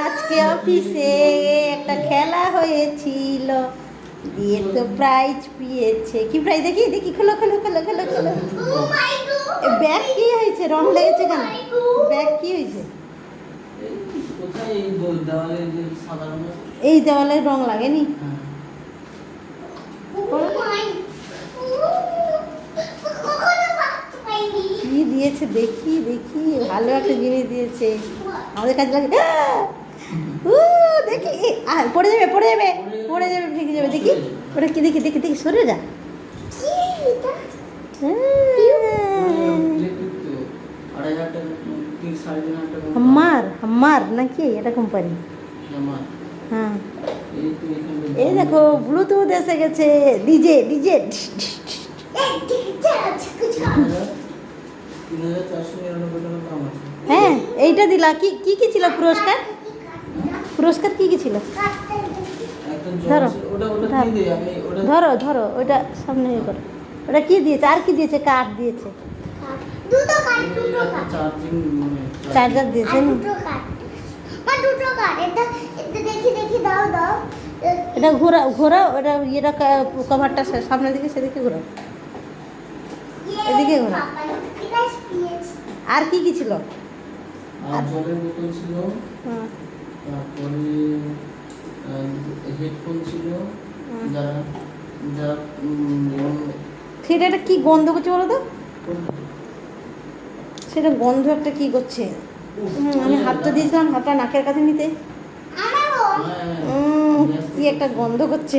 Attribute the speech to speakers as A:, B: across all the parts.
A: আজকে অফিসে একটা খেলা হয়েছিল, দিয়ে তো প্রাইজ পেয়েছে। কি প্রাইজ দেখি দেখি, খোলো খোলো খোলো খোলো খোলো। ব্যাগ কি হয়েছে, রং লেগেছে কেন? ব্যাগ কি হয়েছে? এই দেওয়ালে রং লাগেনি? কি দিয়েছে দেখি দেখি, ভালো একটা জিনিস দিয়েছে, আমাদের কাজে লাগে। দেখি পড়ে যাবে পড়ে যাবে পড়ে যাবে, ভেঙে যাবে। দেখি ওটা কি, দেখি দেখি দেখি, সরে যা। হাম্মার হাম্মার নাকি এটা কোম্পানি? হ্যাঁ, এই দেখো ব্লুটুথ এসে গেছে। DJ DJ. হ্যাঁ, এইটা দিলা। কি কি কি ছিল পুরস্কার? পুরস্কার কি কি ছিল? ধরো ধরো ধরো, ওইটা সামনে ইয়ে করো। ওটা কি দিয়েছে? আর কি দিয়েছে? কার্ড দিয়েছে, চার্জার দিয়েছে। এটা ঘোরা ঘোরাও, এটা ইয়েটা কভারটা সামনের দিকে, সেদিকে ঘোরাও, এদিকে ঘোরা। আর কি কি ছিল?
B: জলের বোতল ছিল, তারপরে হেডফোন ছিল। যারা যারা
A: সেটা একটা কি গন্ধ করছে বলো তো? সেটা গন্ধ একটা কি করছে। আমি হাতটা দিয়েছিলাম, হাতটা নাকের কাছে নিতে, কি একটা গন্ধ করছে।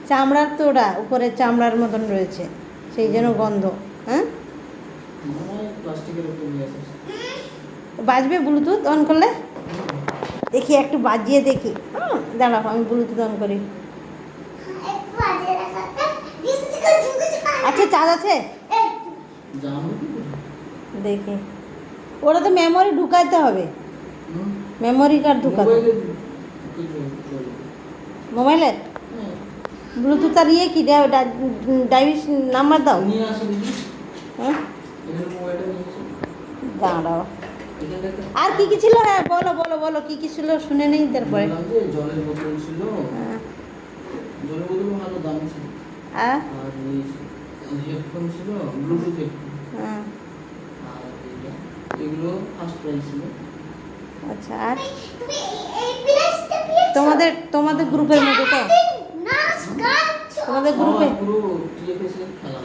A: চামড়ার তো, ওটা উপরে চামড়ার মতন রয়েছে, সেই জন্য গন্ধ। হ্যাঁ, বাজবে ব্লুটুথ অন করলে? দেখি একটু বাজিয়ে দেখি। দাঁড়াও, আমি ব্লুটুথ অন করি। আচ্ছা, চার্জ আছে দেখি। ওটা তো মেমোরি ঢুকাইতে হবে, মেমোরি কার্ড ঢুকাতে মোবাইলের। ব্লুটুথ আর ইয়ে কি ডাইভিস নাম্বার দাও। হ্যাঁ, দাঁড়াও। আর কি কি ছিল? হ্যাঁ বলো বলো বলো, কি কি ছিল শুনে নেই তারপরে।
B: জলের বোতল ছিল, জলের বোতল ভালো দাম ছিল। আর হেডফোন ছিল, ব্লুটুথ হেডফোন। আর এগুলো ফার্স্ট প্রাইজ ছিল।
A: আচ্ছা, আর তোমাদের তোমাদের গ্রুপের মধ্যে তো, তোমাদের গ্রুপে
B: পুরো টিএফএস এর খেলা।